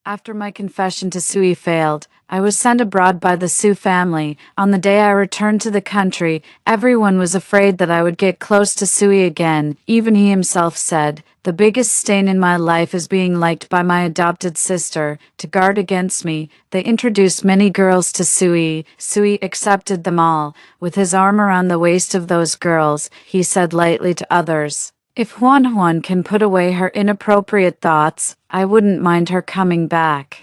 After my confession to Sui failed, I was sent abroad by the Su family. On the day I returned to the country, everyone was afraid that I would get close to Sui again. Even he himself said, "The biggest stain in my life is being liked by my adopted sister." To guard against me, they introduced many girls to Sui. Sui accepted them all. With his arm around the waist of those girls, he said lightly to others, "If Huan can put away her inappropriate thoughts, I wouldn't mind her coming back."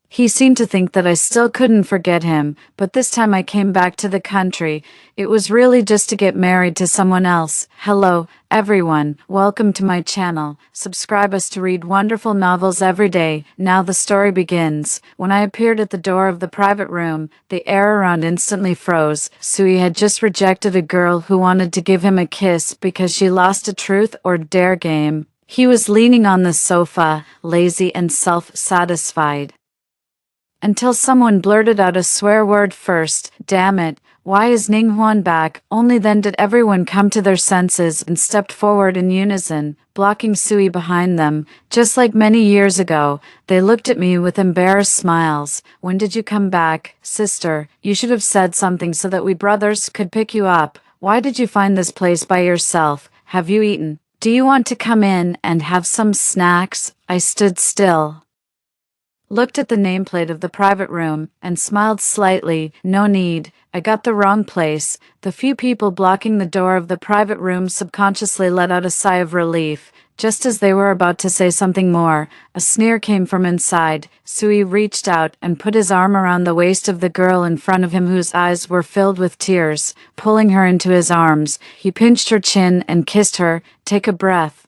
He seemed to think that I still couldn't forget him, but this time I came back to the country. It was really just to get married to someone else. Hello, everyone. Welcome to my channel. Subscribe us to read wonderful novels every day. Now the story begins. When I appeared at the door of the private room, the air around instantly froze. Sui had just rejected a girl who wanted to give him a kiss because she lost a truth or dare game. He was leaning on the sofa, lazy and self-satisfied, until someone blurted out a swear word first. Damn it, why is Ninghuan back? Only then did everyone come to their senses and stepped forward in unison, blocking Sui behind them. Just like many years ago, they looked at me with embarrassed smiles. "When did you come back, sister? You should have said something so that we brothers could pick you up. Why did you find this place by yourself? Have you eaten? Do you want to come in and have some snacks?" I stood still, looked at the nameplate of the private room, and smiled slightly. "No need. I got the wrong place." The few people blocking the door of the private room subconsciously let out a sigh of relief. Just as they were about to say something more, a sneer came from inside. Sui reached out and put his arm around the waist of the girl in front of him, whose eyes were filled with tears. Pulling her into his arms, he pinched her chin and kissed her. "Take a breath.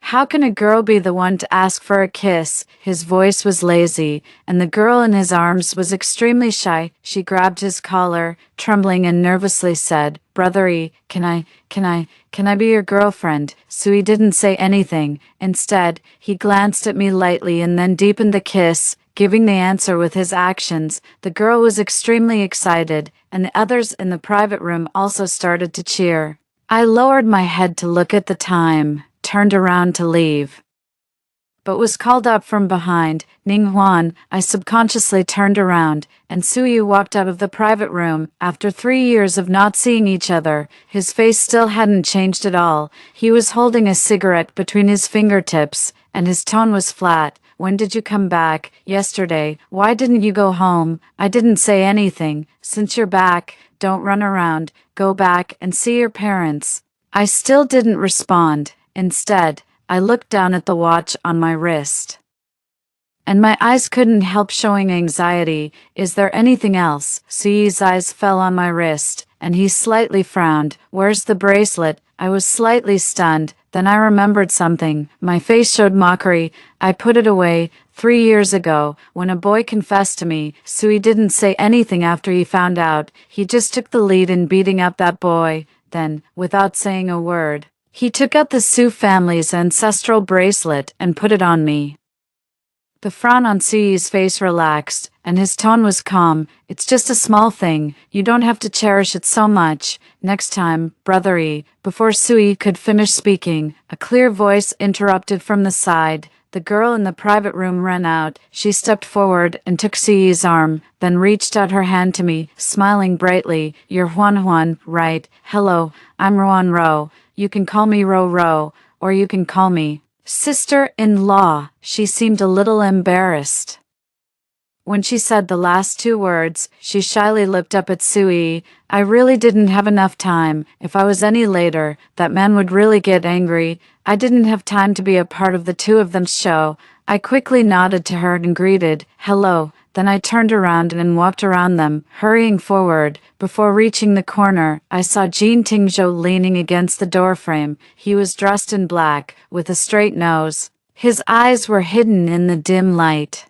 How can a girl be the one to ask for a kiss?" His voice was lazy, and the girl in his arms was extremely shy. She grabbed his collar, trembling and nervously said, "Brothery, can I be your girlfriend?" Sui didn't say anything. Instead, he glanced at me lightly and then deepened the kiss, giving the answer with his actions. The girl was extremely excited, and the others in the private room also started to cheer. I lowered my head to look at the time, turned around to leave, but was called up from behind. "Ninghuan." I subconsciously turned around, and Sui walked out of the private room. After 3 years of not seeing each other, his face still hadn't changed at all. He was holding a cigarette between his fingertips, and his tone was flat. "When did you come back?" "Yesterday." "Why didn't you go home?" "I didn't say anything." "Since you're back, don't run around. Go back and see your parents." I still didn't respond. Instead, I looked down at the watch on my wrist, and my eyes couldn't help showing anxiety. "Is there anything else?" Sui's eyes fell on my wrist, and he slightly frowned. "Where's the bracelet?" I was slightly stunned. Then I remembered something. My face showed mockery. "I put it away 3 years ago, when a boy confessed to me." Sui didn't say anything after he found out. He just took the lead in beating up that boy. Then, without saying a word, he took out the Su family's ancestral bracelet and put it on me. The frown on Sui's face relaxed, and his tone was calm. "It's just a small thing. You don't have to cherish it so much. Next time, brothery." Before Sui could finish speaking, a clear voice interrupted from the side. The girl in the private room ran out. She stepped forward and took Sui's arm, then reached out her hand to me, smiling brightly. "You're Huan, right? Hello, I'm Ro. You can call me Ro, or you can call me sister-in-law." She seemed a little embarrassed. When she said the last 2 words, she shyly looked up at Sui. "I really didn't have enough time. If I was any later, that man would really get angry. I didn't have time to be a part of the two of them's show." I quickly nodded to her and greeted, "Hello." Then I turned around and walked around them, hurrying forward. Before reaching the corner, I saw Jean Tingzhou leaning against the doorframe. He was dressed in black, with a straight nose. His eyes were hidden in the dim light,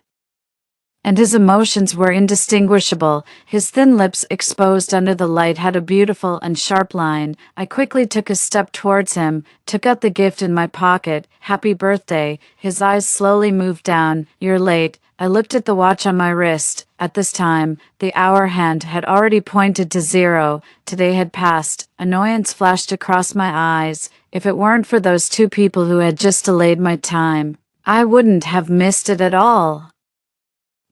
and his emotions were indistinguishable. His thin lips exposed under the light had a beautiful and sharp line. I quickly took a step towards him, took out the gift in my pocket. "Happy birthday." His eyes slowly moved down. "You're late." I looked at the watch on my wrist. At this time, the hour hand had already pointed to 0. Today had passed. Annoyance flashed across my eyes. If it weren't for those 2 people who had just delayed my time, I wouldn't have missed it at all.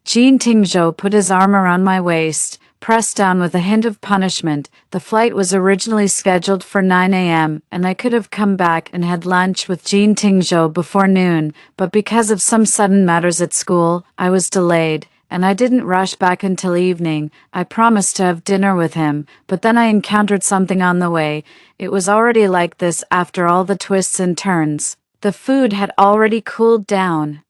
Jean Tingzhou put his arm around my waist, pressed down with a hint of punishment. The flight was originally scheduled for 9 a.m., and I could have come back and had lunch with Jean Tingzhou before noon, but because of some sudden matters at school, I was delayed, and I didn't rush back until evening. I promised to have dinner with him, but then I encountered something on the way. It was already like this after all the twists and turns. The food had already cooled down,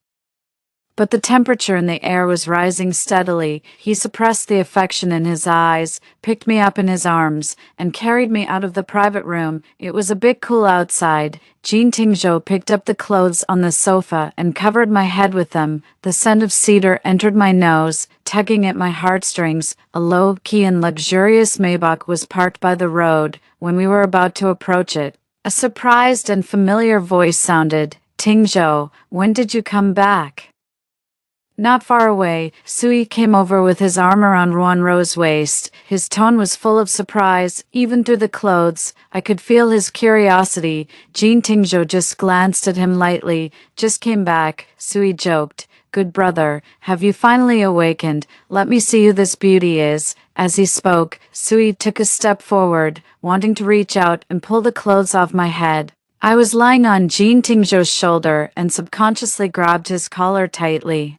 but the temperature in the air was rising steadily. He suppressed the affection in his eyes, picked me up in his arms, and carried me out of the private room. It was a bit cool outside. Jean Tingzhou picked up the clothes on the sofa and covered my head with them. The scent of cedar entered my nose, tugging at my heartstrings. A low-key and luxurious Maybach was parked by the road. When we were about to approach it, a surprised and familiar voice sounded. "Tingzhou, when did you come back?" Not far away, Sui came over with his arm around Ruanro's waist. His tone was full of surprise, even through the clothes. I could feel his curiosity. Jean Tingzhou just glanced at him lightly. "Just came back," Sui joked. "Good brother, have you finally awakened? Let me see who this beauty is." As he spoke, Sui took a step forward, wanting to reach out and pull the clothes off my head. I was lying on Jean Tingzhou's shoulder and subconsciously grabbed his collar tightly.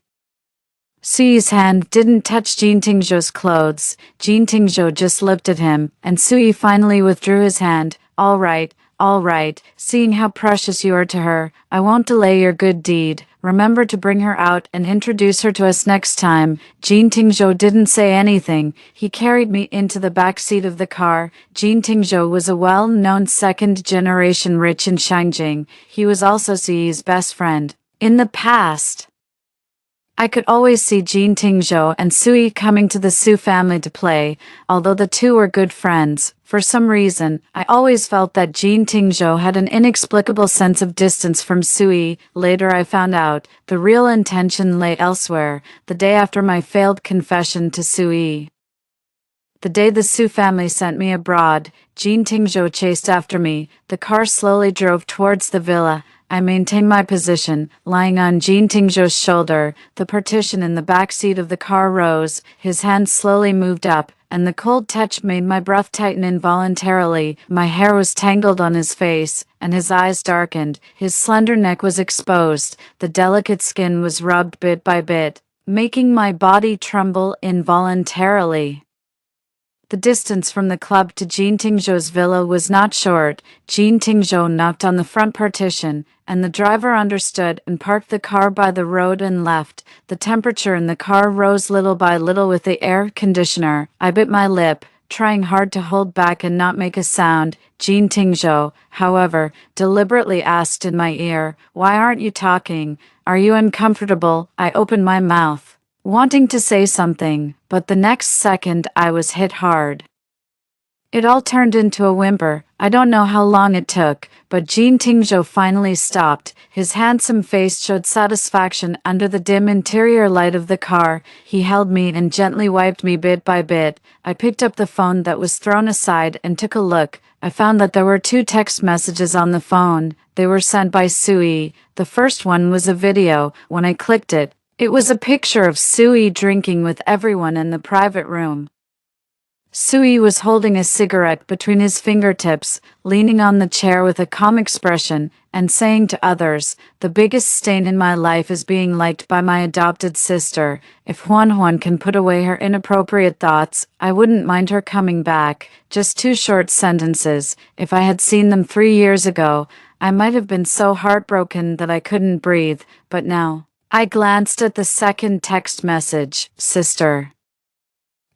Sui's hand didn't touch Jean Tingzhou's clothes. Jean Tingzhou just looked at him, and Sui finally withdrew his hand. All right, seeing how precious you are to her, I won't delay your good deed. Remember to bring her out and introduce her to us next time." Jean Tingzhou didn't say anything. He carried me into the back seat of the car. Jean Tingzhou was a well-known second-generation rich in Shangjing. He was also Sui's best friend. In the past, I could always see Jean Tingzhou and Sui coming to the Su family to play. Although the two were good friends, for some reason, I always felt that Jean Tingzhou had an inexplicable sense of distance from Sui. Later I found out, the real intention lay elsewhere. The day after my failed confession to Sui, the day the Su family sent me abroad, Jean Tingzhou chased after me. The car slowly drove towards the villa. I maintained my position, lying on Jean Tingzhou's shoulder. The partition in the back seat of the car rose. His hand slowly moved up, and the cold touch made my breath tighten involuntarily. My hair was tangled on his face, and his eyes darkened. His slender neck was exposed. The delicate skin was rubbed bit by bit, making my body tremble involuntarily. The distance from the club to Jean Tingzhou's villa was not short. Jean Tingzhou knocked on the front partition, and the driver understood and parked the car by the road and left. The temperature in the car rose little by little with the air conditioner. I bit my lip, trying hard to hold back and not make a sound. Jean Tingzhou, however, deliberately asked in my ear, "Why aren't you talking? Are you uncomfortable?" I opened my mouth, wanting to say something, but the next second I was hit hard. It all turned into a whimper. I don't know how long it took, but Jean Tingzhou finally stopped. His handsome face showed satisfaction under the dim interior light of the car. He held me and gently wiped me bit by bit. I picked up the phone that was thrown aside and took a look. I found that there were 2 text messages on the phone. They were sent by Sui. The first one was a video. When I clicked it, it was a picture of Sui drinking with everyone in the private room. Sui was holding a cigarette between his fingertips, leaning on the chair with a calm expression, and saying to others, "The biggest stain in my life is being liked by my adopted sister. If Huan can put away her inappropriate thoughts, I wouldn't mind her coming back." Just 2 short sentences. If I had seen them 3 years ago, I might have been so heartbroken that I couldn't breathe, but now, I glanced at the second text message. "Sister,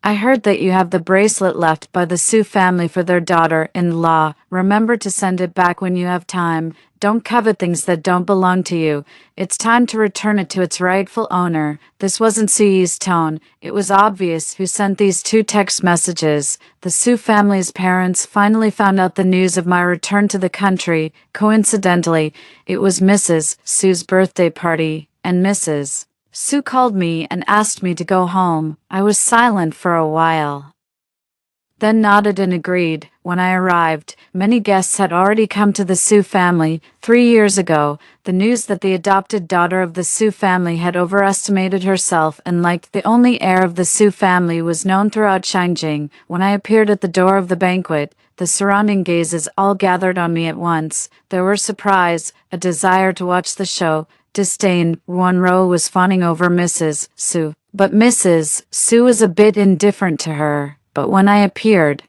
I heard that you have the bracelet left by the Su family for their daughter-in-law. Remember to send it back when you have time. Don't covet things that don't belong to you. It's time to return it to its rightful owner." This wasn't Sui's tone. It was obvious who sent these 2 text messages. The Su family's parents finally found out the news of my return to the country. Coincidentally, it was Mrs. Su's birthday party, and Mrs. Su called me and asked me to go home. I was silent for a while. then nodded and agreed. When I arrived, many guests had already come to the Sue family. 3 years ago, the news that the adopted daughter of the Sue family had overestimated herself and liked the only heir of the Sue family was known throughout Shangjing. When I appeared at the door of the banquet, the surrounding gazes all gathered on me at once. There were surprise, a desire to watch the show, disdain. Ro was fawning over Mrs. Sue, but Mrs. Sue was a bit indifferent to her. But when I appeared,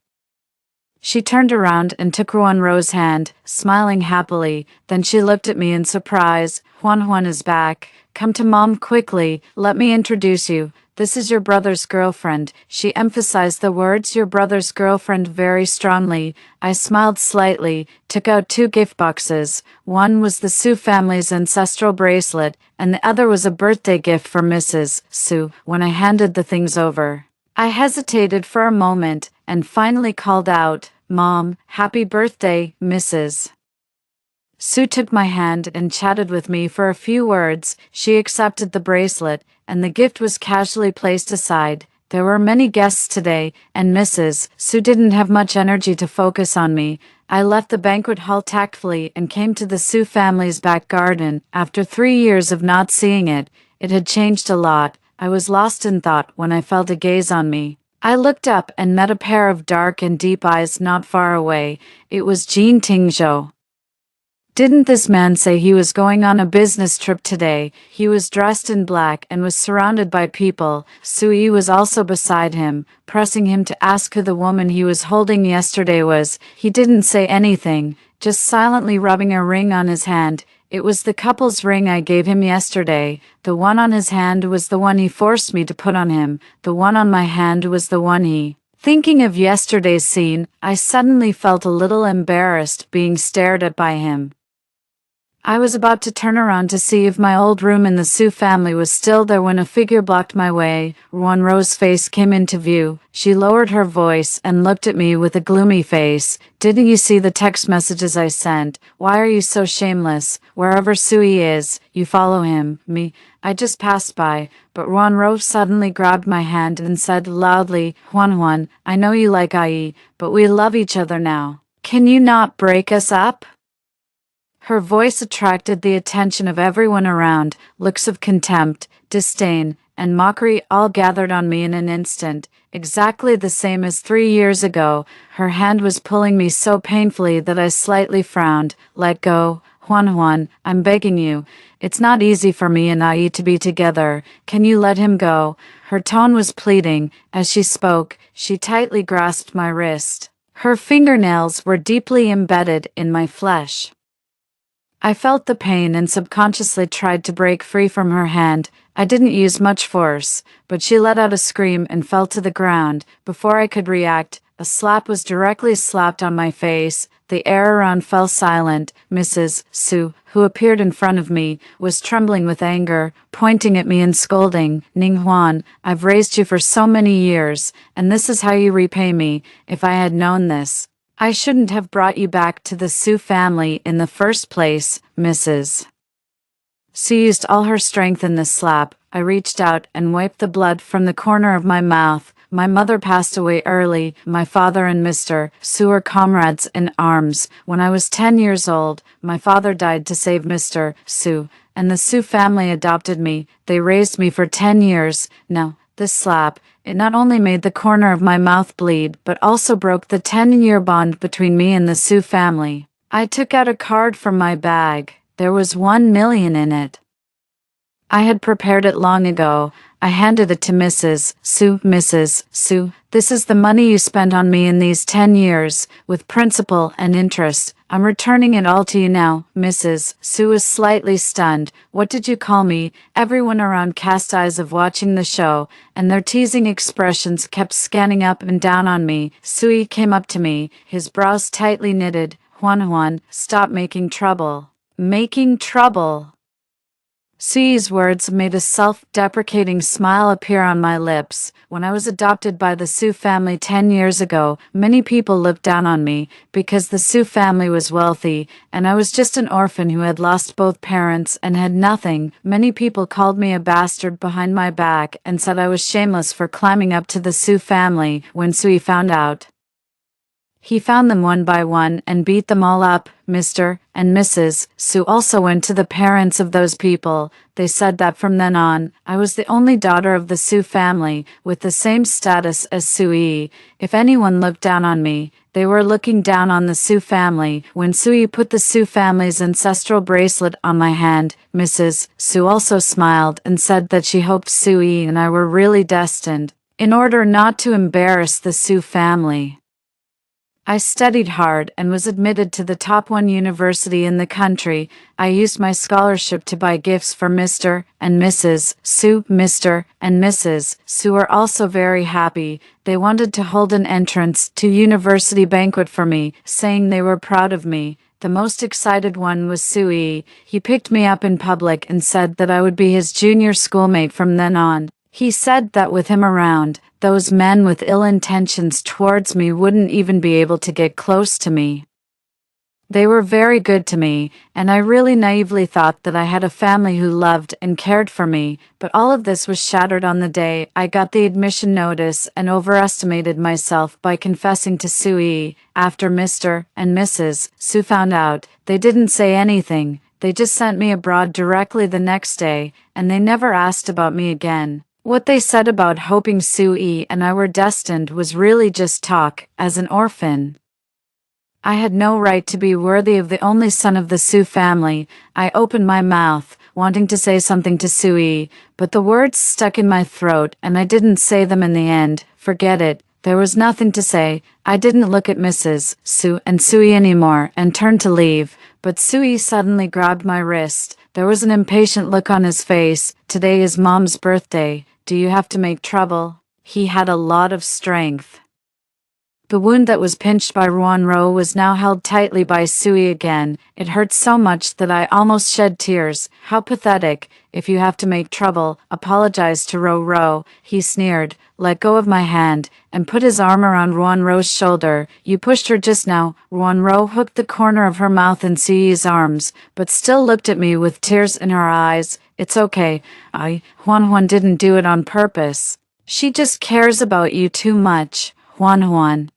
she turned around and took Ro's hand, smiling happily. Then she looked at me in surprise. Juan is back. Come to Mom quickly. Let me introduce you. This is your brother's girlfriend. She emphasized the words your brother's girlfriend very strongly. I smiled slightly, took out 2 gift boxes. One was the Sue family's ancestral bracelet, and the other was a birthday gift for Mrs. Sue. When I handed the things over, I hesitated for a moment and finally called out, "Mom, happy birthday, Mrs." Sue took my hand and chatted with me for a few words. She accepted the bracelet, and the gift was casually placed aside. There were many guests today, and Mrs. Sue didn't have much energy to focus on me. I left the banquet hall tactfully and came to the Sue family's back garden. After 3 years of not seeing it, it had changed a lot. I was lost in thought when I felt a gaze on me. I looked up and met a pair of dark and deep eyes not far away. It was Jean Tingzhou. Didn't this man say he was going on a business trip today? He was dressed in black and was surrounded by people. Sui was also beside him, pressing him to ask who the woman he was holding yesterday was. He didn't say anything, just silently rubbing a ring on his hand. It was the couple's ring I gave him yesterday. The one on his hand was the one he forced me to put on him. The one on my hand was the one he... Thinking of yesterday's scene, I suddenly felt a little embarrassed being stared at by him. I was about to turn around to see if my old room in the Sue family was still there when a figure blocked my way. Ro's face came into view. She lowered her voice and looked at me with a gloomy face. "Didn't you see the text messages I sent? Why are you so shameless? Wherever Sui is, you follow him." Me, I just passed by, but Ro suddenly grabbed my hand and said loudly, Juan, I know you like IE, but we love each other now. Can you not break us up?" Her voice attracted the attention of everyone around. Looks of contempt, disdain, and mockery all gathered on me in an instant, exactly the same as 3 years ago. Her hand was pulling me so painfully that I slightly frowned. "Let go, Juan, I'm begging you. It's not easy for me and IE to be together. Can you let him go?" Her tone was pleading. As she spoke, she tightly grasped my wrist. Her fingernails were deeply embedded in my flesh. I felt the pain and subconsciously tried to break free from her hand. I didn't use much force, but she let out a scream and fell to the ground. Before I could react, a slap was directly slapped on my face. The air around fell silent. Mrs. Sue, who appeared in front of me, was trembling with anger, pointing at me and scolding. "Ning Huan, I've raised you for so many years, and this is how you repay me. If I had known this, I shouldn't have brought you back to the Sue family in the first place." Mrs. Sue used all her strength in this slap. I reached out and wiped the blood from the corner of my mouth. My mother passed away early. My father and Mr. Sue were comrades in arms. When I was 10 years old, my father died to save Mr. Sue, and the Sue family adopted me. They raised me for 10 years. Now, this slap, it not only made the corner of my mouth bleed, but also broke the 10-year bond between me and the Sue family. I took out a card from my bag. There was 1 million in it. I had prepared it long ago. I handed it to Mrs. Sue. "Mrs. Sue, this is the money you spent on me in these 10 years, with principal and interest. I'm returning it all to you now." Mrs. Sue was slightly stunned. "What did you call me?" Everyone around cast eyes of watching the show, and their teasing expressions kept scanning up and down on me. Sui came up to me, his brows tightly knitted. Juan, stop making trouble." Making trouble. Sui's words made a self-deprecating smile appear on my lips. When I was adopted by the Sue family 10 years ago, many people looked down on me because the Sue family was wealthy, and I was just an orphan who had lost both parents and had nothing. Many people called me a bastard behind my back and said I was shameless for climbing up to the Sue family. When Sui found out He found them one by one and beat them all up. Mr. and Mrs. Su also went to the parents of those people. They said that from then on, I was the only daughter of the Su family, with the same status as Sui. If anyone looked down on me, they were looking down on the Su family. When Sui put the Su family's ancestral bracelet on my hand, Mrs. Su also smiled and said that she hoped Sui and I were really destined, in order not to embarrass the Su family. I studied hard and was admitted to the top 1 university in the country. I used my scholarship to buy gifts for Mr. and Mrs. Su. Mr. and Mrs. Su were also very happy. They wanted to hold an entrance to university banquet for me, saying they were proud of me. The most excited one was Sui. He picked me up in public and said that I would be his junior schoolmate from then on. He said that with him around, those men with ill intentions towards me wouldn't even be able to get close to me. They were very good to me, and I really naively thought that I had a family who loved and cared for me, but all of this was shattered on the day I got the admission notice and overestimated myself by confessing to Sui. After Mr. and Mrs. Su found out, they didn't say anything. They just sent me abroad directly the next day, and they never asked about me again. What they said about hoping Sui and I were destined was really just talk. As an orphan, I had no right to be worthy of the only son of the Su family. I opened my mouth, wanting to say something to Sui, but the words stuck in my throat and I didn't say them in the end. Forget it. There was nothing to say. I didn't look at Mrs. Su and Sui anymore and turned to leave, but Sui suddenly grabbed my wrist. There was an impatient look on his face. Today is Mom's birthday. Do you have to make trouble? He had a lot of strength. The wound that was pinched by Ruanro was now held tightly by Sui again. It hurt so much that I almost shed tears. How pathetic. If you have to make trouble, apologize to Ro. He sneered, let go of my hand, and put his arm around Ruanro's shoulder. You pushed her just now. Ruanro hooked the corner of her mouth in Sui's arms, but still looked at me with tears in her eyes. It's okay. Juan didn't do it on purpose. She just cares about you too much, Juan.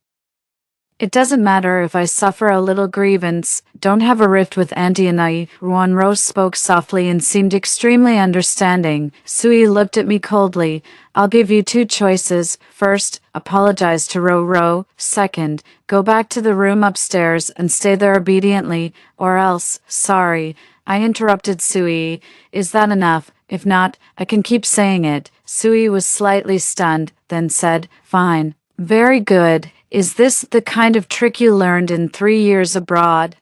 It doesn't matter if I suffer a little grievance. Don't have a rift with Auntie and I. Ruanro spoke softly and seemed extremely understanding. Sui looked at me coldly. I'll give you 2 choices. First, apologize to Ro. Second, go back to the room upstairs and stay there obediently, or else, sorry. I interrupted Sui. Is that enough? If not, I can keep saying it. Sui was slightly stunned, then said, fine. Very good. Is this the kind of trick you learned in 3 years abroad?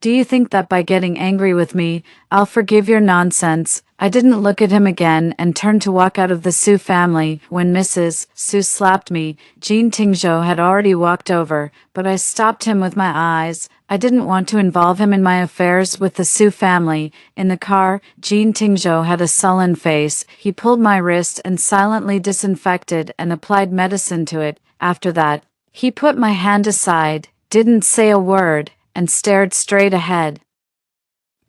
Do you think that by getting angry with me, I'll forgive your nonsense? I didn't look at him again and turned to walk out of the Su family when Mrs. Su slapped me. Jean Tingzhou had already walked over, but I stopped him with my eyes. I didn't want to involve him in my affairs with the Su family. In the car, Jean Tingzhou had a sullen face. He pulled my wrist and silently disinfected and applied medicine to it. After that, he put my hand aside, didn't say a word, and stared straight ahead.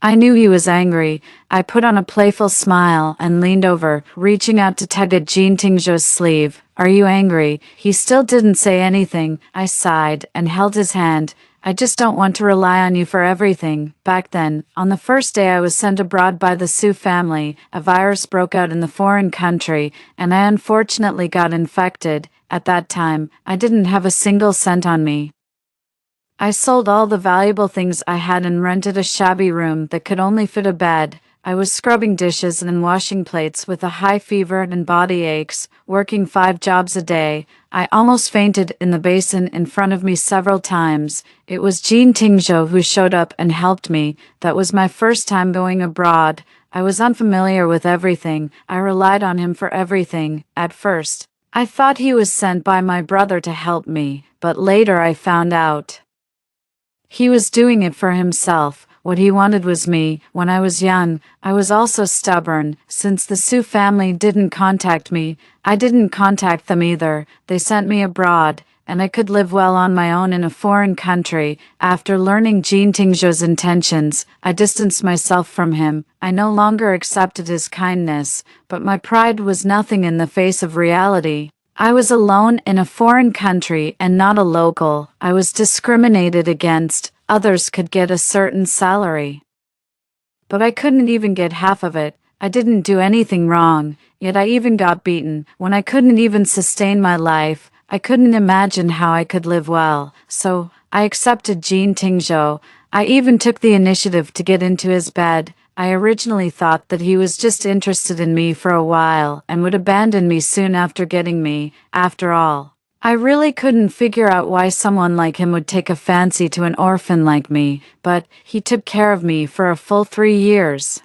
I knew he was angry. I put on a playful smile and leaned over, reaching out to tug at Jean Tingzhou's sleeve. Are you angry? He still didn't say anything. I sighed and held his hand. I just don't want to rely on you for everything. Back then, on the first day I was sent abroad by the Su family, a virus broke out in the foreign country, and I unfortunately got infected. At that time, I didn't have a single cent on me. I sold all the valuable things I had and rented a shabby room that could only fit a bed. I was scrubbing dishes and washing plates with a high fever and body aches, working 5 jobs a day. I almost fainted in the basin in front of me several times. It was Jean Tingzhou who showed up and helped me. That was my first time going abroad. I was unfamiliar with everything. I relied on him for everything. At first, I thought he was sent by my brother to help me, but later I found out he was doing it for himself. What he wanted was me. When I was young, I was also stubborn. Since the Su family didn't contact me, I didn't contact them either. They sent me abroad, and I could live well on my own in a foreign country. After learning Jean Tingzhou's intentions, I distanced myself from him. I no longer accepted his kindness, but my pride was nothing in the face of reality. I was alone in a foreign country and not a local. I was discriminated against. Others could get a certain salary, but I couldn't even get half of it. I didn't do anything wrong, yet I even got beaten. When I couldn't even sustain my life, I couldn't imagine how I could live well. So, I accepted Jean Tingzhou. I even took the initiative to get into his bed. I originally thought that he was just interested in me for a while and would abandon me soon after getting me. After all, I really couldn't figure out why someone like him would take a fancy to an orphan like me, but he took care of me for a full 3 years.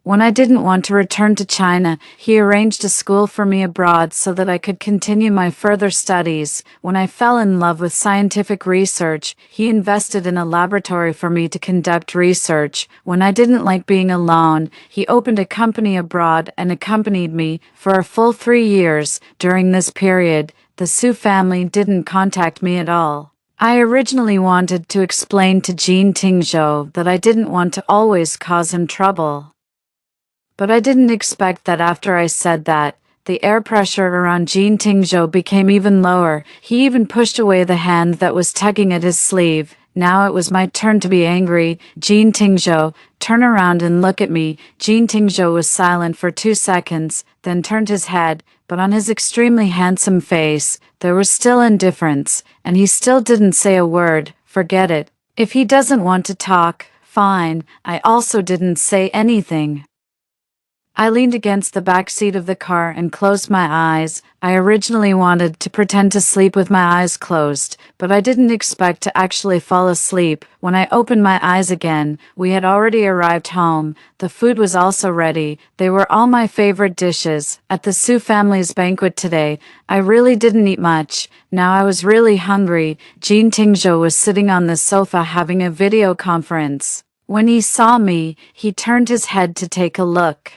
When I didn't want to return to China, he arranged a school for me abroad so that I could continue my further studies. When I fell in love with scientific research, he invested in a laboratory for me to conduct research. When I didn't like being alone, he opened a company abroad and accompanied me for a full 3 years. During this period, the Su family didn't contact me at all. I originally wanted to explain to Jean Tingzhou that I didn't want to always cause him trouble. But I didn't expect that after I said that, the air pressure around Jean Tingzhou became even lower. He even pushed away the hand that was tugging at his sleeve. Now it was my turn to be angry. Jean Tingzhou, turn around and look at me. Jean Tingzhou was silent for 2 seconds, then turned his head, but on his extremely handsome face, there was still indifference, and he still didn't say a word. Forget it. If he doesn't want to talk, fine. I also didn't say anything. I leaned against the back seat of the car and closed my eyes. I originally wanted to pretend to sleep with my eyes closed, but I didn't expect to actually fall asleep. When I opened my eyes again, we had already arrived home. The food was also ready. They were all my favorite dishes. At the Su family's banquet today, I really didn't eat much. Now I was really hungry. Jean Tingzhou was sitting on the sofa having a video conference. When he saw me, he turned his head to take a look,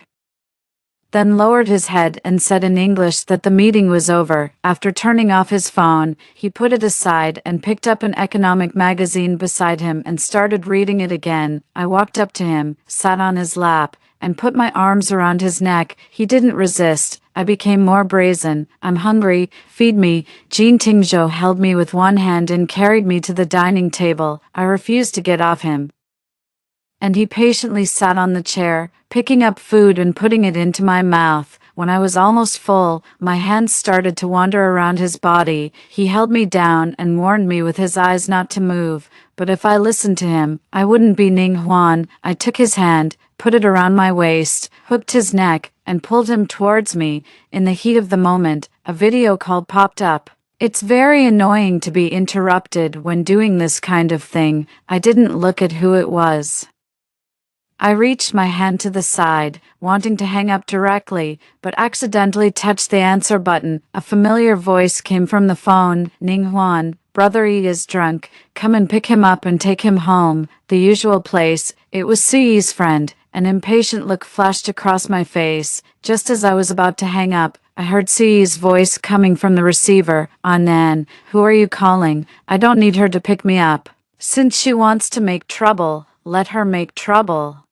then lowered his head and said in English that the meeting was over. After turning off his phone, he put it aside and picked up an economic magazine beside him and started reading it again. I walked up to him, sat on his lap, and put my arms around his neck. He didn't resist. I became more brazen. I'm hungry. Feed me. Jean Tingzhou held me with one hand and carried me to the dining table. I refused to get off him, and he patiently sat on the chair, picking up food and putting it into my mouth. When I was almost full, my hands started to wander around his body. He held me down and warned me with his eyes not to move, but if I listened to him, I wouldn't be Ning Huan. I took his hand, put it around my waist, hooked his neck, and pulled him towards me. In the heat of the moment, a video call popped up. It's very annoying to be interrupted when doing this kind of thing. I didn't look at who it was. I reached my hand to the side, wanting to hang up directly, but accidentally touched the answer button. A familiar voice came from the phone. Ning Huan, brother Yi is drunk. Come and pick him up and take him home. The usual place. It was Suyi's friend. An impatient look flashed across my face. Just as I was about to hang up, I heard Suyi's voice coming from the receiver. Nan, who are you calling? I don't need her to pick me up. Since she wants to make trouble, let her make trouble.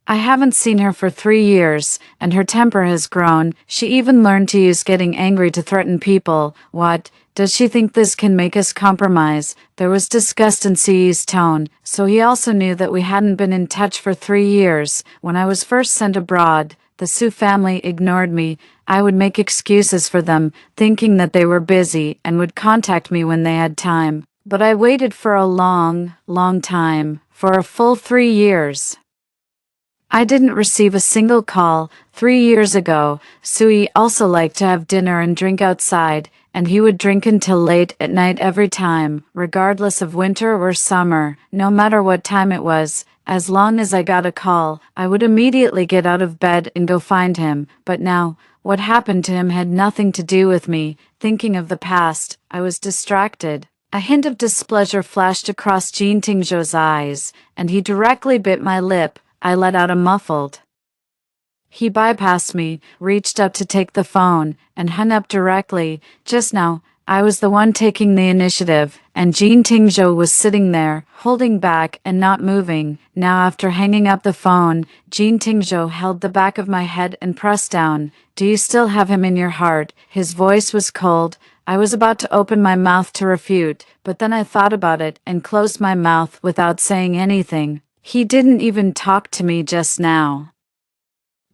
I haven't seen her for 3 years, and her temper has grown. She even learned to use getting angry to threaten people. What? Does she think this can make us compromise? There was disgust in Suyi's tone, so he also knew that we hadn't been in touch for 3 years. When I was first sent abroad, the Su family ignored me. I would make excuses for them, thinking that they were busy and would contact me when they had time. But I waited for a long, long time, for a full 3 years. I didn't receive a single call. 3 years ago, Suyi also liked to have dinner and drink outside, and he would drink until late at night every time, regardless of winter or summer, no matter what time it was. As long as I got a call, I would immediately get out of bed and go find him. But now, what happened to him had nothing to do with me. Thinking of the past, I was distracted. A hint of displeasure flashed across Jean Tingzhou's eyes, and he directly bit my lip. I let out a muffled. He bypassed me, reached up to take the phone, and hung up directly. Just now, I was the one taking the initiative, and Jean Tingzhou was sitting there, holding back and not moving. Now after hanging up the phone, Jean Tingzhou held the back of my head and pressed down. Do you still have him in your heart? His voice was cold. I was about to open my mouth to refute, but then I thought about it and closed my mouth without saying anything. He didn't even talk to me just now.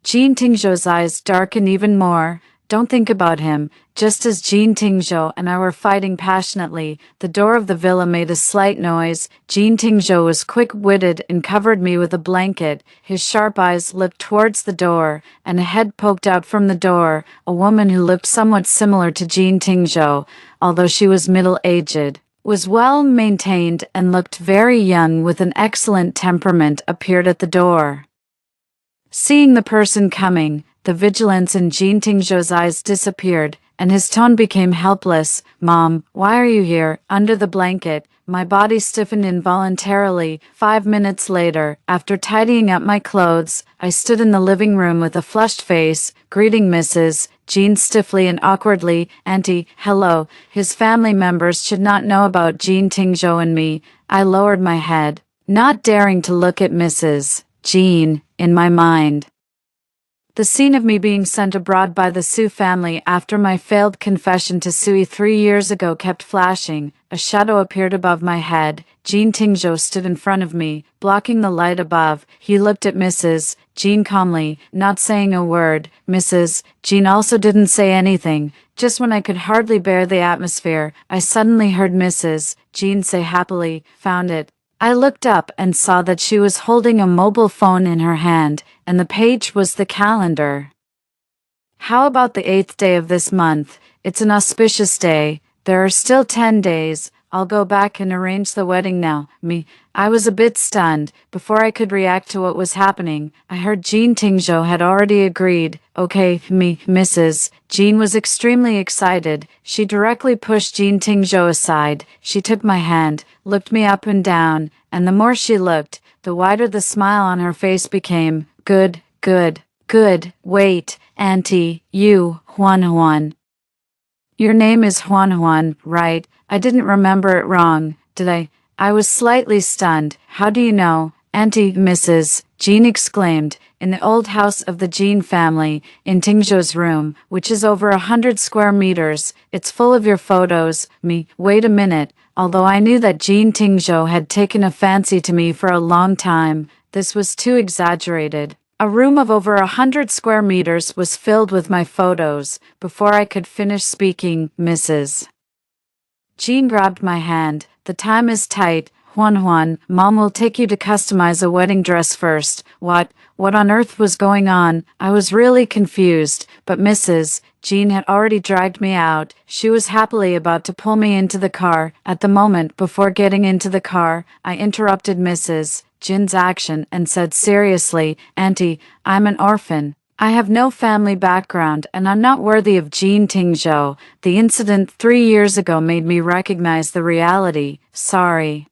Jean Tingzhou's eyes darkened even more. Don't think about him. Just as Jean Tingzhou and I were fighting passionately, the door of the villa made a slight noise. Jean Tingzhou was quick-witted and covered me with a blanket. His sharp eyes looked towards the door, and a head poked out from the door, a woman who looked somewhat similar to Jean Tingzhou, although she was middle-aged, was well-maintained and looked very young with an excellent temperament, appeared at the door. Seeing the person coming, the vigilance in Jean Tingzhou's eyes disappeared, and his tone became helpless. Mom, why are you here, under the blanket? My body stiffened involuntarily. 5 minutes later, after tidying up my clothes, I stood in the living room with a flushed face, greeting Mrs. Jean stiffly and awkwardly. Auntie, hello. His family members should not know about Jean Tingzhou and me. I lowered my head, not daring to look at Mrs. Jean in my mind. The scene of me being sent abroad by the Su family after my failed confession to Sui 3 years ago kept flashing. A shadow appeared above my head. Jean Tingzhou stood in front of me, blocking the light above. He looked at Mrs. Jean calmly, not saying a word. Mrs. Jean also didn't say anything. Just when I could hardly bear the atmosphere, I suddenly heard Mrs. Jean say happily, "Found it." I looked up and saw that she was holding a mobile phone in her hand, and the page was the calendar. How about the 8th day of this month? It's an auspicious day. There are still 10 days. I'll go back and arrange the wedding now. I was a bit stunned. Before I could react to what was happening, I heard Jean Tingzhou had already agreed. Okay, Mrs. Jean was extremely excited. She directly pushed Jean Tingzhou aside. She took my hand, looked me up and down, and the more she looked, the wider the smile on her face became. Good. Wait, Auntie, you, Huan. Your name is Huan, right? I didn't remember it wrong, did I? I was slightly stunned. How do you know? Auntie, Mrs. Jean exclaimed. In the old house of the Jean family, in Tingzhou's room, which is over 100 square meters, it's full of your photos. Wait a minute. Although I knew that Jean Tingzhou had taken a fancy to me for a long time, this was too exaggerated. A room of over 100 square meters was filled with my photos. Before I could finish speaking, Mrs. Jean grabbed my hand. The time is tight. Huan, Mom will take you to customize a wedding dress first. What on earth was going on? I was really confused, but Mrs. Jean had already dragged me out. She was happily about to pull me into the car. At the moment before getting into the car, I interrupted Mrs. Jin's action and said seriously, Auntie, I'm an orphan. I have no family background and I'm not worthy of Jean Tingzhou. The incident 3 years ago made me recognize the reality. Sorry.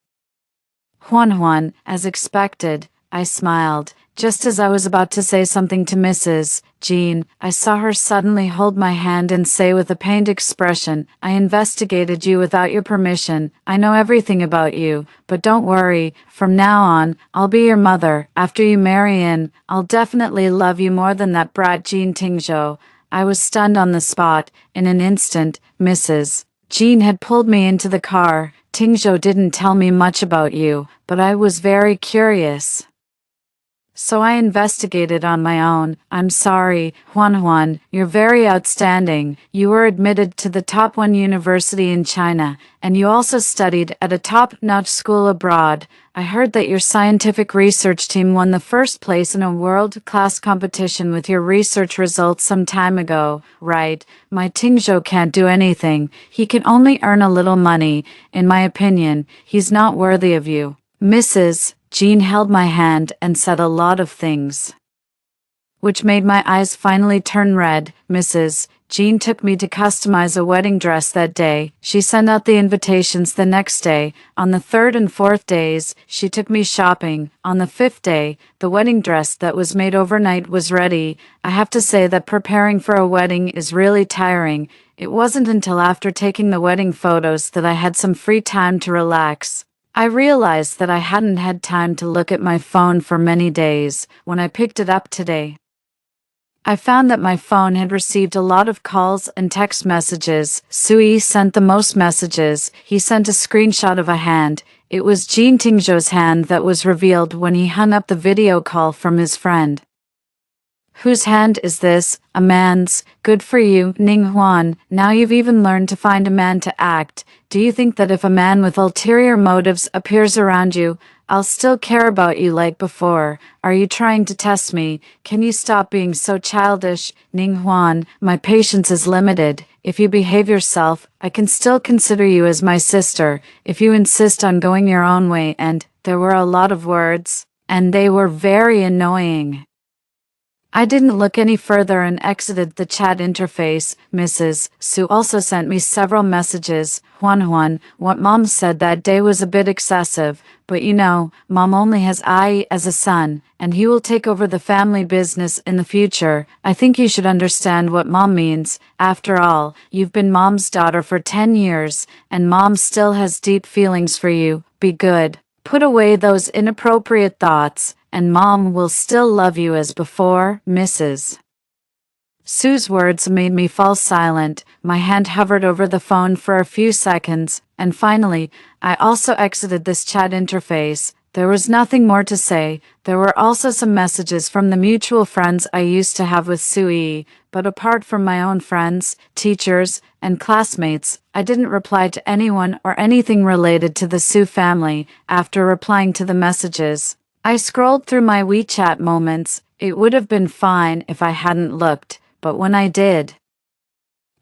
Huan, as expected, I smiled. Just as I was about to say something to Mrs. Jean, I saw her suddenly hold my hand and say with a pained expression, I investigated you without your permission. I know everything about you, but don't worry. From now on, I'll be your mother. After you marry in, I'll definitely love you more than that brat Jean Tingzhou. I was stunned on the spot. In an instant, Mrs. Jean had pulled me into the car. Tingzhou didn't tell me much about you, but I was very curious. So I investigated on my own. I'm sorry, Huan, you're very outstanding. You were admitted to the top 1 university in China, and you also studied at a top-notch school abroad. I heard that your scientific research team won the first place in a world-class competition with your research results some time ago, right? My Tingzhou can't do anything. He can only earn a little money. In my opinion, he's not worthy of you. Mrs. Jean held my hand and said a lot of things, which made my eyes finally turn red. Mrs. Jean took me to customize a wedding dress that day. She sent out the invitations the next day. On the third and fourth days, she took me shopping. On the fifth day, the wedding dress that was made overnight was ready. I have to say that preparing for a wedding is really tiring. It wasn't until after taking the wedding photos that I had some free time to relax. I realized that I hadn't had time to look at my phone for many days. When I picked it up today, I found that my phone had received a lot of calls and text messages. Sui sent the most messages. He sent a screenshot of a hand. It was Jean Tingzhou's hand that was revealed when he hung up the video call from his friend. Whose hand is this? A man's. Good for you, Ning Huan. Now you've even learned to find a man to act. Do you think that if a man with ulterior motives appears around you, I'll still care about you like before? Are you trying to test me? Can you stop being so childish? Ning Huan, my patience is limited. If you behave yourself, I can still consider you as my sister. If you insist on going your own way, and there were a lot of words, and they were very annoying. I didn't look any further and exited the chat interface. Mrs. Su also sent me several messages. Huan, what Mom said that day was a bit excessive, but you know, Mom only has I as a son, and he will take over the family business in the future. I think you should understand what Mom means. After all, you've been Mom's daughter for 10 years, and Mom still has deep feelings for you. Be good. Put away those inappropriate thoughts, and Mom will still love you as before, Mrs. Sue's words made me fall silent. My hand hovered over the phone for a few seconds, and finally, I also exited this chat interface. There was nothing more to say. There were also some messages from the mutual friends I used to have with Sui, but apart from my own friends, teachers, and classmates, I didn't reply to anyone or anything related to the Su family. After replying to the messages, I scrolled through my WeChat moments. It would have been fine if I hadn't looked, but when I did,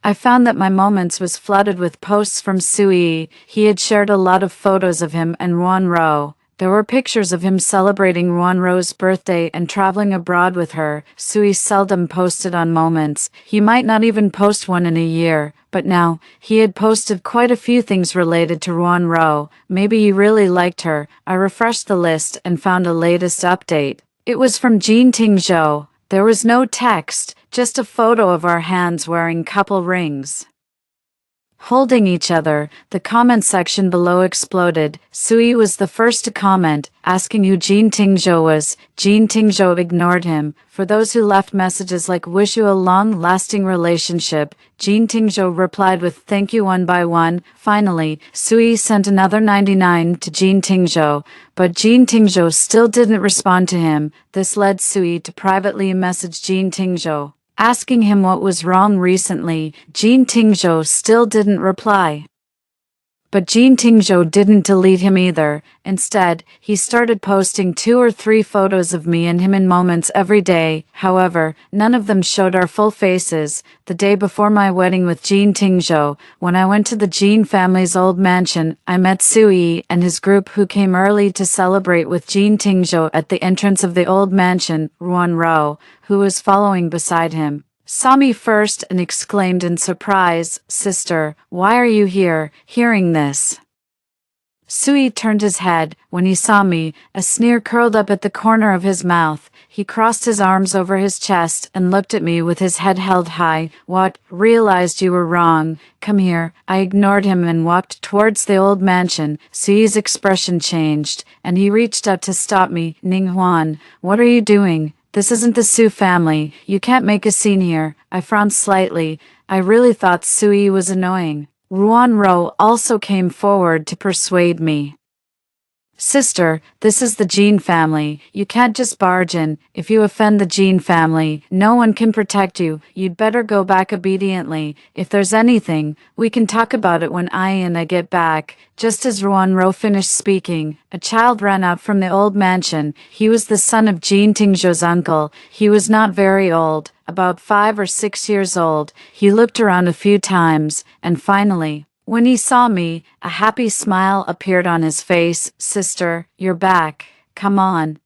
I found that my moments was flooded with posts from Sui. He had shared a lot of photos of him and Ruanro. There were pictures of him celebrating Ruanro's birthday and traveling abroad with her. Sui seldom posted on moments. He might not even post one in a year, but now, he had posted quite a few things related to Ruanro. Maybe he really liked her. I refreshed the list and found a latest update. It was from Jean Tingzhou. There was no text, just a photo of our hands wearing couple rings, holding each other. The comment section below exploded. Sui was the first to comment, asking who Jean Tingzhou was. Jean Tingzhou ignored him. For those who left messages like "wish you a long-lasting relationship," Jean Tingzhou replied with "thank you" one by one. Finally, Sui sent another 99 to Jean Tingzhou, but Jean Tingzhou still didn't respond to him. This led Sui to privately message Jean Tingzhou, asking him what was wrong recently. Jean Tingzhou still didn't reply. But Jean Tingzhou didn't delete him either. Instead, he started posting 2 or 3 photos of me and him in moments every day. However, none of them showed our full faces. The day before my wedding with Jean Tingzhou, when I went to the Jean family's old mansion, I met Sui and his group who came early to celebrate with Jean Tingzhou at the entrance of the old mansion. Ruanro, who was following beside him, saw me first and exclaimed in surprise, "Sister, why are you here?" Hearing this, Sui turned his head. When he saw me, a sneer curled up at the corner of his mouth. He crossed his arms over his chest and looked at me with his head held high. "What? Realized you were wrong. Come here." I ignored him and walked towards the old mansion. Sui's expression changed, and he reached up to stop me. "Ning Huan, what are you doing? This isn't the Su family. You can't make a scene here." I frowned slightly. I really thought Sui was annoying. Ruanro also came forward to persuade me. "Sister, this is the Jean family. You can't just barge in. If you offend the Jean family, no one can protect you. You'd better go back obediently. If there's anything, we can talk about it when I get back." Just as Ruanro finished speaking, a child ran out from the old mansion. He was the son of Jean Tingzhou's uncle. He was not very old, about 5 or 6 years old. He looked around a few times, and finally, when he saw me, a happy smile appeared on his face. "Sister, you're back. Come on."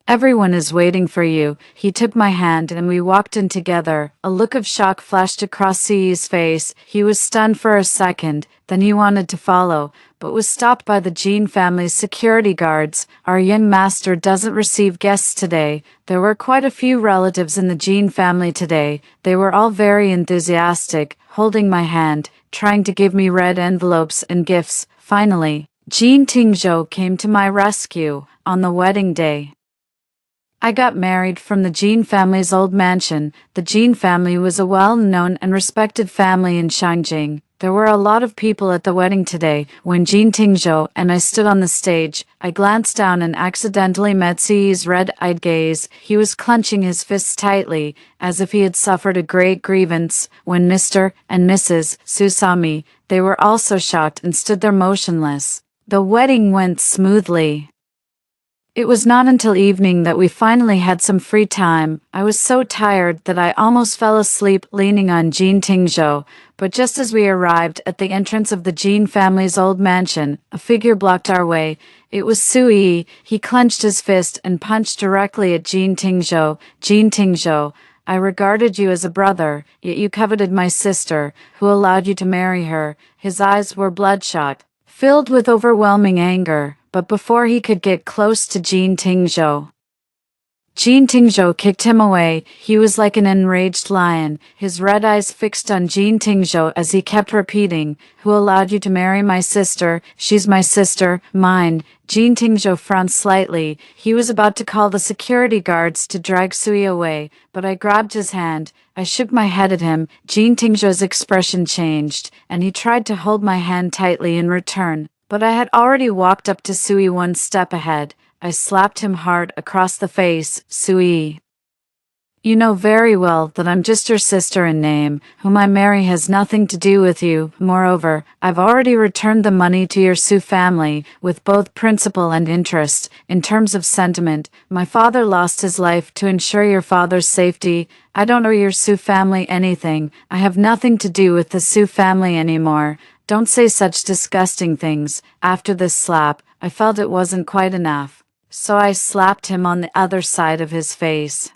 Everyone is waiting for you. He took my hand and we walked in together. A look of shock flashed across Sui's face. He was stunned for a second, then he wanted to follow, but was stopped by the Jean family's security guards. Our young master doesn't receive guests today. There were quite a few relatives in the Jean family today. They were all very enthusiastic, holding my hand, trying to give me red envelopes and gifts. Finally, Jean Tingzhou came to my rescue on the wedding day. I got married from the Jean family's old mansion. The Jean family was a well-known and respected family in Shangjing. There were a lot of people at the wedding today. When Jean Tingzhou and I stood on the stage, I glanced down and accidentally met Si's red-eyed gaze. He was clenching his fists tightly, as if he had suffered a great grievance. When Mr. and Mrs. Su saw me, they were also shocked and stood there motionless. The wedding went smoothly. It was not until evening that we finally had some free time. I was so tired that I almost fell asleep leaning on Jean Tingzhou, but just as we arrived at the entrance of the Jean family's old mansion, a figure blocked our way. It was Sui. He clenched his fist and punched directly at Jean Tingzhou. Jean Tingzhou, I regarded you as a brother, yet you coveted my sister, who allowed you to marry her. His eyes were bloodshot, filled with overwhelming anger. But before he could get close to Jean Tingzhou kicked him away. He was like an enraged lion, his red eyes fixed on Jean Tingzhou as he kept repeating, "Who allowed you to marry my sister? She's my sister, mine." Jean Tingzhou frowned slightly. He was about to call the security guards to drag Sui away, but I grabbed his hand. I shook my head at him. Jean Tingzhou's expression changed, and he tried to hold my hand tightly in return. But I had already walked up to Sui one step ahead. I slapped him hard across the face. "Sui, you know very well that I'm just your sister in name. Whom I marry has nothing to do with you. Moreover, I've already returned the money to your Su family, with both principal and interest. In terms of sentiment, my father lost his life to ensure your father's safety. I don't owe your Su family anything. I have nothing to do with the Su family anymore. Don't say such disgusting things." After this slap, I felt it wasn't quite enough, so I slapped him on the other side of his face.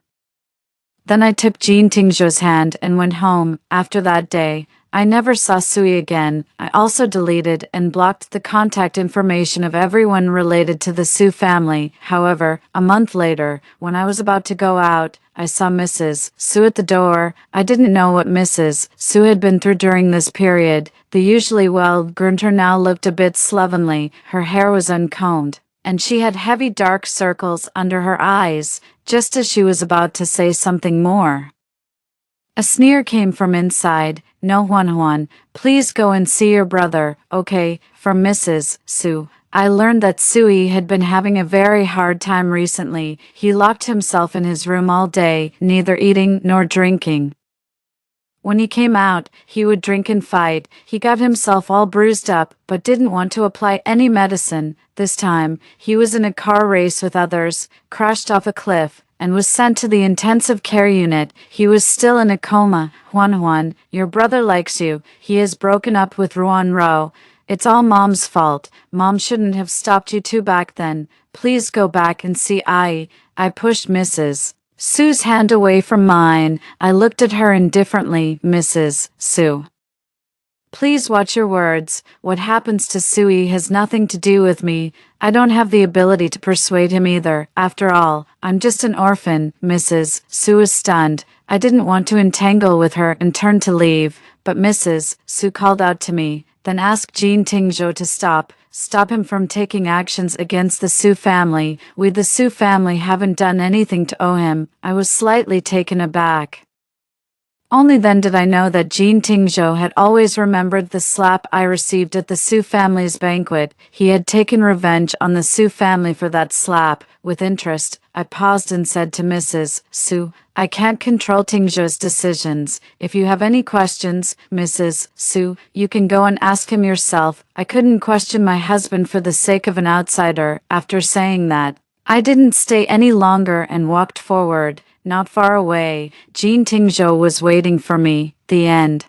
Then I took Jean Tingzhou's hand and went home. After that day, I never saw Sui again. I also deleted and blocked the contact information of everyone related to the Su family. However, a month later, when I was about to go out, I saw Mrs. Su at the door. I didn't know what Mrs. Su had been through during this period. The usually well-groomed her now looked a bit slovenly. Her hair was uncombed, and she had heavy dark circles under her eyes, just as she was about to say something more. A sneer came from inside. "No, Huan, please go and see your brother, okay?" From Mrs. Su. I learned that Sui had been having a very hard time recently. He locked himself in his room all day, neither eating nor drinking. When he came out, he would drink and fight. He got himself all bruised up, but didn't want to apply any medicine. This time, he was in a car race with others, crashed off a cliff, and was sent to the intensive care unit. He was still in a coma. Huan, your brother likes you. He has broken up with Ruan Ro. It's all Mom's fault. Mom shouldn't have stopped you two back then. Please go back and see I pushed Mrs. Su's hand away from mine. I looked at her indifferently. "Mrs. Su, please watch your words. What happens to Sui has nothing to do with me. I don't have the ability to persuade him either. After all, I'm just an orphan." Mrs. Su was stunned. I didn't want to entangle with her and turned to leave, but Mrs. Su called out to me, then asked Jean Tingzhou to stop him from taking actions against the Su family. "We the Su family haven't done anything to owe him." I was slightly taken aback. Only then did I know that Jean Tingzhou had always remembered the slap I received at the Su family's banquet. He had taken revenge on the Su family for that slap. With interest, I paused and said to Mrs. Su, "I can't control Tingzhou's decisions. If you have any questions, Mrs. Su, you can go and ask him yourself." I couldn't question my husband for the sake of an outsider. After saying that, I didn't stay any longer and walked forward. Not far away, Jean Tingzhou was waiting for me. The end.